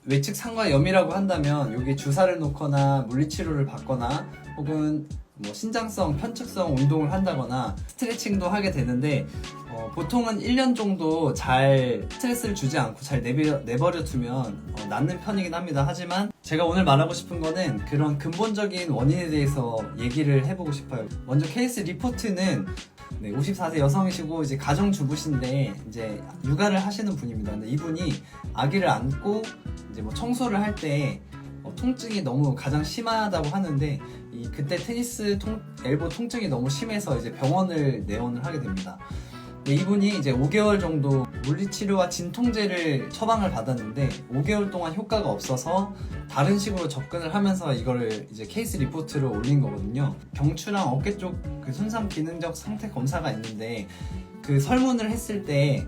외측 상과염이라고 한다면 여기 주사를 놓거나 물리치료를 받거나 혹은 뭐 신장성, 편측성 운동을 한다거나 스트레칭도 하게 되는데 보통은 1년 정도 잘 스트레스를 주지 않고 잘 내버려 두면 낫는 편이긴 합니다. 하지만 제가 오늘 말하고 싶은 거는 그런 근본적인 원인에 대해서 얘기를 해보고 싶어요. 먼저 케이스 리포트는 54세 여성이시고 이제 가정주부신데 이제 육아를 하시는 분입니다. 근데 이분이 아기를 안고 이제 뭐 청소를 할 때 통증이 너무 가장 심하다고 하는데 그때 테니스 엘보 통증이 너무 심해서 이제 병원을 내원을 하게 됩니다. 이분이 이제 5개월 정도 물리치료와 진통제를 처방을 받았는데 5개월 동안 효과가 없어서 다른 식으로 접근을 하면서 이거를 이제 케이스 리포트를 올린 거거든요. 경추랑 어깨 쪽 그 손상 기능적 상태 검사가 있는데 그 설문을 했을 때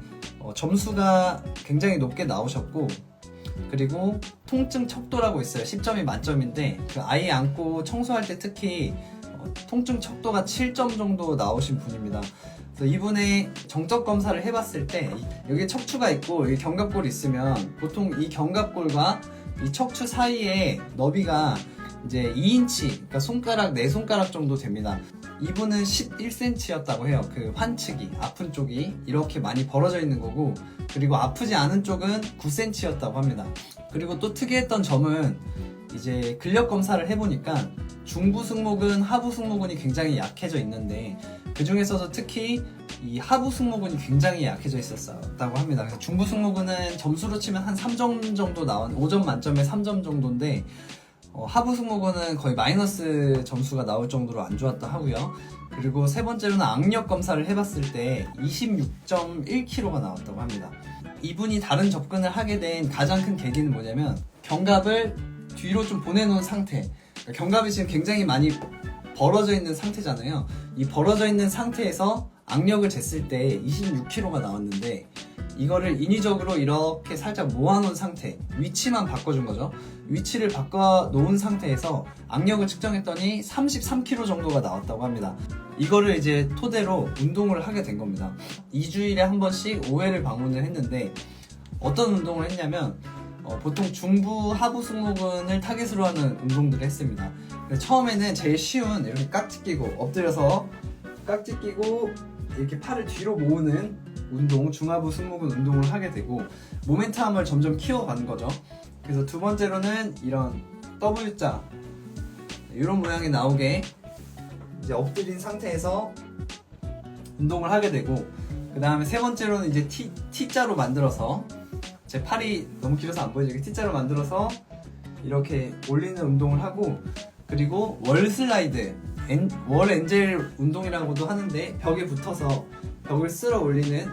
점수가 굉장히 높게 나오셨고, 그리고 통증 척도라고 있어요. 10점이 만점인데 그 아이 안고 청소할 때 특히 통증 척도가 7점 정도 나오신 분입니다. 그래서 이분의 정적 검사를 해봤을 때 여기 척추가 있고 여기 견갑골이 있으면 보통 이 견갑골과 이 척추 사이에 너비가 이제 2인치, 그러니까 손가락, 네 손가락 정도 됩니다. 이분은 11cm였다고 해요. 그 환측이, 아픈 쪽이 이렇게 많이 벌어져 있는 거고, 그리고 아프지 않은 쪽은 9cm였다고 합니다. 그리고 또 특이했던 점은 이제 근력 검사를 해보니까 중부 승모근, 하부 승모근이 굉장히 약해져 있는데 그 중에서도 특히 이 하부 승모근이 굉장히 약해져 있었다고 합니다. 그래서 중부 승모근은 점수로 치면 한 3점 정도 나온, 5점 만점에 3점 정도인데 하부 승모근은 거의 마이너스 점수가 나올 정도로 안 좋았다 하고요. 그리고 세 번째로는 악력 검사를 해봤을 때 26.1kg가 나왔다고 합니다. 이분이 다른 접근을 하게 된 가장 큰 계기는 뭐냐면 견갑을 뒤로 좀 보내놓은 상태. 그러니까 견갑이 지금 굉장히 많이 벌어져 있는 상태잖아요. 이 벌어져 있는 상태에서 악력을 쟀을 때 26kg가 나왔는데 이거를 인위적으로 이렇게 살짝 모아놓은 상태, 위치만 바꿔준 거죠. 위치를 바꿔놓은 상태에서 악력을 측정했더니 33kg 정도가 나왔다고 합니다. 이거를 이제 토대로 운동을 하게 된 겁니다. 2주일에 한 번씩 5회를 방문을 했는데 어떤 운동을 했냐면 보통 중부 하부 승모근을 타깃으로 하는 운동들을 했습니다. 처음에는 제일 쉬운 이렇게 깍지 끼고 엎드려서 깍지 끼고 이렇게 팔을 뒤로 모으는 운동, 중하부 승모근 운동을 하게 되고 모멘텀을 점점 키워가는 거죠. 그래서 두 번째로는 이런 W자 이런 모양이 나오게 이제 엎드린 상태에서 운동을 하게 되고, 그 다음에 세 번째로는 이제 T자로 만들어서, 제 팔이 너무 길어서 안 보이죠? T자로 만들어서 이렇게 올리는 운동을 하고, 그리고 월 슬라이드, 월 엔젤 운동이라고도 하는데 벽에 붙어서 벽을 쓸어 올리는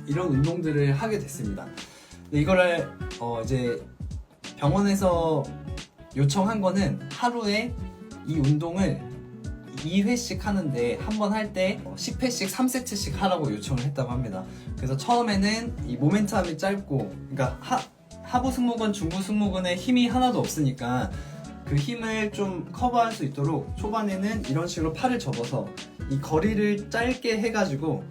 이런 운동들을 하게 됐습니다. 이거를 이제 병원에서 요청한 거는 하루에 이 운동을 2회씩 하는데 한 번 할 때 10회씩 3세트씩 하라고 요청을 했다고 합니다. 그래서 처음에는 이 모멘텀이 짧고, 그러니까 하부 승모근, 중부 승모근에 힘이 하나도 없으니까 그 힘을 좀 커버할 수 있도록 초반에는 이런 식으로 팔을 접어서 이 거리를 짧게 해가지고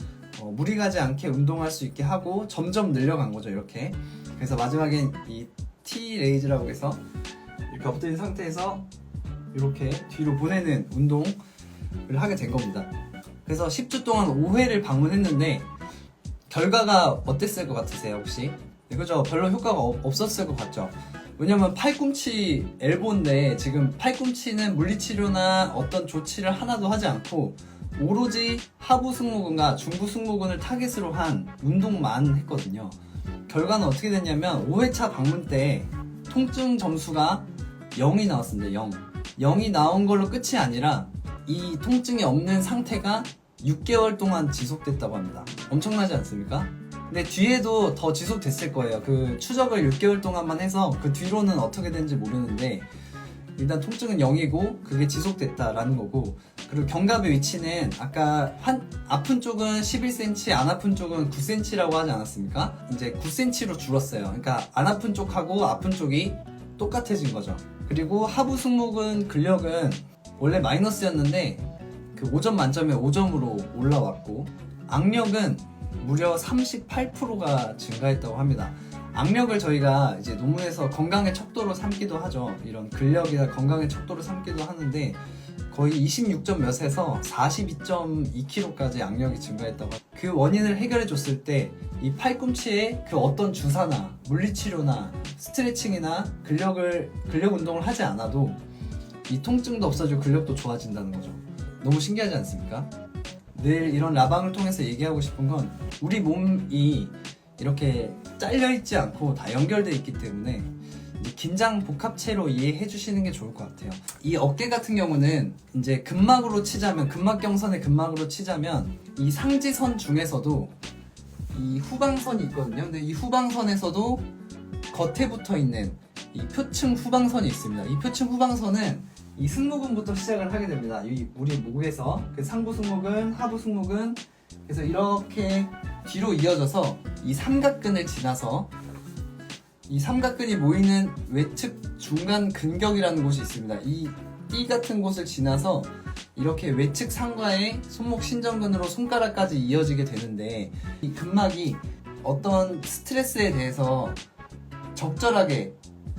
무리 가지 않게 운동할 수 있게 하고 점점 늘려간 거죠, 이렇게. 그래서 마지막엔 이 T-레이즈라고 해서 이렇게 엎드린 상태에서 이렇게 뒤로 보내는 운동을 하게 된 겁니다. 그래서 10주 동안 5회를 방문했는데 결과가 어땠을 것 같으세요, 혹시? 네, 그죠? 별로 효과가 없었을 것 같죠? 왜냐면 팔꿈치 엘보인데 지금 팔꿈치는 물리치료나 어떤 조치를 하나도 하지 않고 오로지 하부 승모근과 중부 승모근을 타깃으로 한 운동만 했거든요. 결과는 어떻게 됐냐면 5회차 방문 때 통증 점수가 0이 나왔습니다. 0. 0이 나온 걸로 끝이 아니라 이 통증이 없는 상태가 6개월 동안 지속됐다고 합니다. 엄청나지 않습니까? 근데 뒤에도 더 지속됐을 거예요. 그 추적을 6개월 동안만 해서 그 뒤로는 어떻게 되는지 모르는데 일단 통증은 0이고 그게 지속됐다라는 거고, 그리고 견갑의 위치는 아까 아픈 쪽은 11cm, 안 아픈 쪽은 9cm라고 하지 않았습니까? 이제 9cm로 줄었어요. 그러니까 안 아픈 쪽하고 아픈 쪽이 똑같아진 거죠. 그리고 하부 승모근 근력은 원래 마이너스였는데 그 5점 만점에 5점으로 올라왔고, 악력은 무려 38%가 증가했다고 합니다. 악력을 저희가 이제 논문에서 건강의 척도로 삼기도 하죠. 이런 근력이나 건강의 척도로 삼기도 하는데 거의 26점 몇에서 42.2kg까지 악력이 증가했다고. 그 원인을 해결해 줬을 때 이 팔꿈치에 그 어떤 주사나 물리치료나 스트레칭이나 근력 운동을 하지 않아도 이 통증도 없어지고 근력도 좋아진다는 거죠. 너무 신기하지 않습니까? 늘 이런 라방을 통해서 얘기하고 싶은 건 우리 몸이 이렇게 잘려있지 않고 다 연결되어 있기 때문에 이제 긴장 복합체로 이해해 주시는 게 좋을 것 같아요. 이 어깨 같은 경우는 이제 근막으로 치자면, 근막경선의 근막으로 치자면 이 상지선 중에서도 이 후방선이 있거든요. 근데 이 후방선에서도 겉에 붙어 있는 이 표층 후방선이 있습니다. 이 표층 후방선은 이 승모근부터 시작을 하게 됩니다. 우리 목에서 그 상부 승모근, 하부 승모근, 그래서 이렇게 뒤로 이어져서 이 삼각근을 지나서 이 삼각근이 모이는 외측 중간 근격이라는 곳이 있습니다. 이 띠 같은 곳을 지나서 이렇게 외측 상과의 손목 신전근으로 손가락까지 이어지게 되는데, 이 근막이 어떤 스트레스에 대해서 적절하게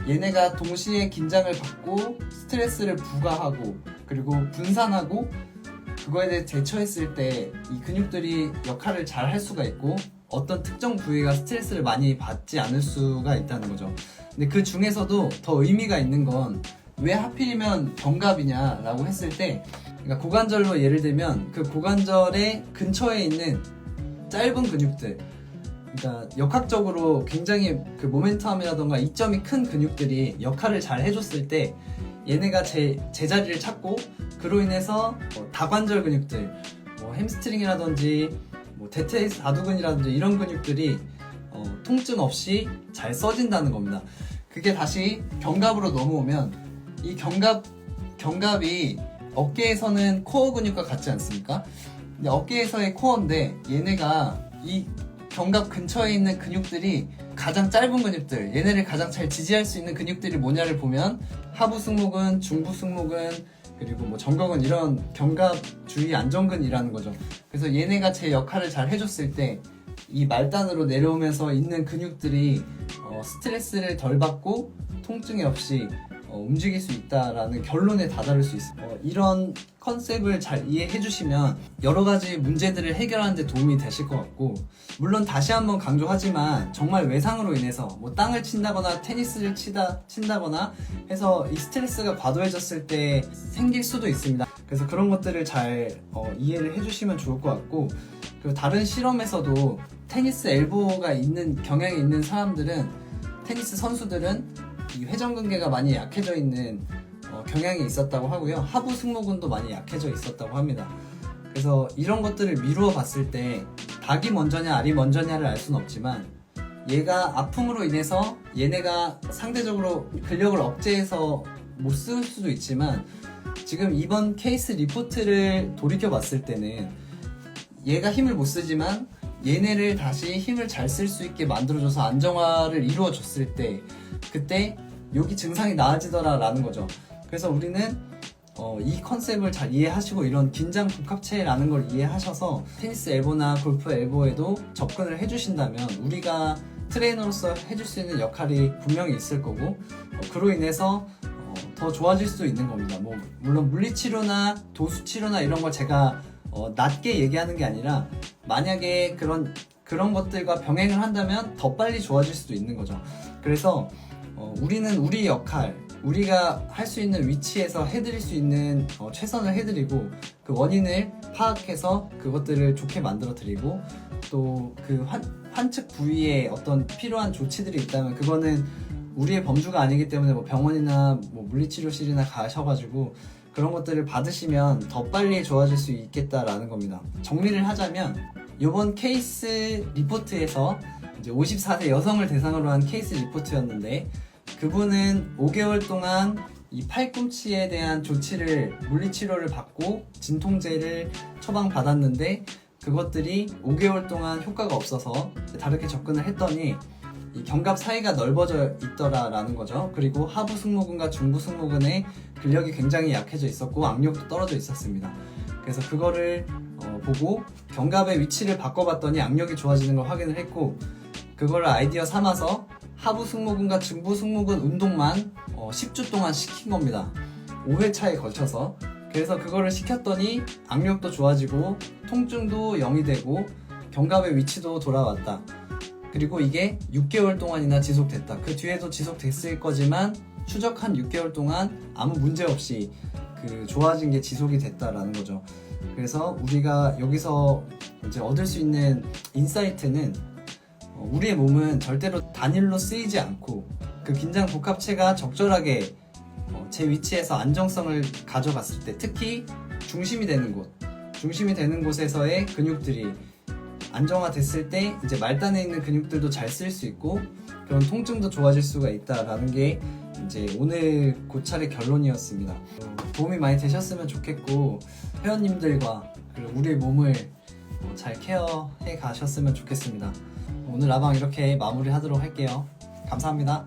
얘네가 동시에 긴장을 받고 스트레스를 부과하고 그리고 분산하고 그거에 대해 대처했을 때 이 근육들이 역할을 잘 할 수가 있고 어떤 특정 부위가 스트레스를 많이 받지 않을 수가 있다는 거죠. 근데 그 중에서도 더 의미가 있는 건 왜 하필이면 견갑이냐 라고 했을 때, 그러니까 고관절로 예를 들면 그 고관절의 근처에 있는 짧은 근육들, 그러니까 역학적으로 굉장히 그 모멘텀이라던가 이점이 큰 근육들이 역할을 잘 해줬을 때 얘네가 제자리를 찾고, 그로 인해서 다관절 근육들, 햄스트링이라든지 대퇴 다두근이라든지 이런 근육들이 통증 없이 잘 써진다는 겁니다. 그게 다시 견갑으로 넘어오면 이 견갑이 어깨에서는 코어 근육과 같지 않습니까? 근데 어깨에서의 코어인데 얘네가 이 견갑 근처에 있는 근육들이 가장 짧은 근육들, 얘네를 가장 잘 지지할 수 있는 근육들이 뭐냐를 보면 하부 승모근, 중부 승모근, 그리고 정거근, 이런 견갑 주위 안정근이라는 거죠. 그래서 얘네가 제 역할을 잘 해줬을 때 이 말단으로 내려오면서 있는 근육들이 스트레스를 덜 받고 통증이 없이 움직일 수 있다라는 결론에 다다를 수 있어요. 이런 컨셉을 잘 이해해 주시면 여러 가지 문제들을 해결하는 데 도움이 되실 것 같고, 물론 다시 한번 강조하지만 정말 외상으로 인해서 땅을 친다거나 테니스를 친다거나 해서 이 스트레스가 과도해졌을 때 생길 수도 있습니다. 그래서 그런 것들을 잘 이해를 해 주시면 좋을 것 같고, 그리고 다른 실험에서도 테니스 엘보가 있는 경향이 있는 사람들은, 테니스 선수들은 이 회전근개가 많이 약해져 있는 경향이 있었다고 하고요. 하부 승모근도 많이 약해져 있었다고 합니다. 그래서 이런 것들을 미루어 봤을 때 닭이 먼저냐 알이 먼저냐를 알 수는 없지만, 얘가 아픔으로 인해서 얘네가 상대적으로 근력을 억제해서 못 쓸 수도 있지만, 지금 이번 케이스 리포트를 돌이켜 봤을 때는 얘가 힘을 못 쓰지만 얘네를 다시 힘을 잘 쓸 수 있게 만들어줘서 안정화를 이루어 줬을 때, 그때 여기 증상이 나아지더라 라는 거죠. 그래서 우리는 이 컨셉을 잘 이해하시고 이런 긴장 복합체라는 걸 이해하셔서 테니스 엘보나 골프 엘보에도 접근을 해주신다면 우리가 트레이너로서 해줄 수 있는 역할이 분명히 있을 거고, 그로 인해서 더 좋아질 수 있는 겁니다. 물론 물리치료나 도수치료나 이런 걸 제가 낮게 얘기하는 게 아니라, 만약에 그런 것들과 병행을 한다면 더 빨리 좋아질 수도 있는 거죠. 그래서 우리는 우리 역할, 우리가 할 수 있는 위치에서 해드릴 수 있는 최선을 해드리고, 그 원인을 파악해서 그것들을 좋게 만들어 드리고, 또 그 환측 부위에 어떤 필요한 조치들이 있다면 그거는 우리의 범주가 아니기 때문에 병원이나 물리치료실이나 가셔가지고 그런 것들을 받으시면 더 빨리 좋아질 수 있겠다라는 겁니다. 정리를 하자면, 이번 케이스 리포트에서 이제 54세 여성을 대상으로 한 케이스 리포트였는데, 그분은 5개월 동안 이 팔꿈치에 대한 조치를, 물리치료를 받고 진통제를 처방받았는데 그것들이 5개월 동안 효과가 없어서 다르게 접근을 했더니 이 견갑 사이가 넓어져 있더라라는 거죠. 그리고 하부 승모근과 중부 승모근의 근력이 굉장히 약해져 있었고 악력도 떨어져 있었습니다. 그래서 그거를 보고 견갑의 위치를 바꿔봤더니 악력이 좋아지는 걸 확인을 했고, 그거를 아이디어 삼아서 하부 승모근과 중부 승모근 운동만 10주 동안 시킨 겁니다. 5회차에 걸쳐서. 그래서 그거를 시켰더니 악력도 좋아지고 통증도 0이 되고 견갑의 위치도 돌아왔다. 그리고 이게 6개월 동안이나 지속됐다. 그 뒤에도 지속됐을 거지만 추적 한 6개월 동안 아무 문제 없이 그 좋아진 게 지속이 됐다라는 거죠. 그래서 우리가 여기서 이제 얻을 수 있는 인사이트는 우리의 몸은 절대로 단일로 쓰이지 않고 그 긴장 복합체가 적절하게 제 위치에서 안정성을 가져갔을 때, 특히 중심이 되는 곳에서의 근육들이 안정화됐을 때 이제 말단에 있는 근육들도 잘 쓸 수 있고 그런 통증도 좋아질 수가 있다라는 게 이제 오늘 고찰의 결론이었습니다. 도움이 많이 되셨으면 좋겠고 회원님들과 그리고 우리의 몸을 잘 케어해 가셨으면 좋겠습니다. 오늘 라방 이렇게 마무리하도록 할게요. 감사합니다.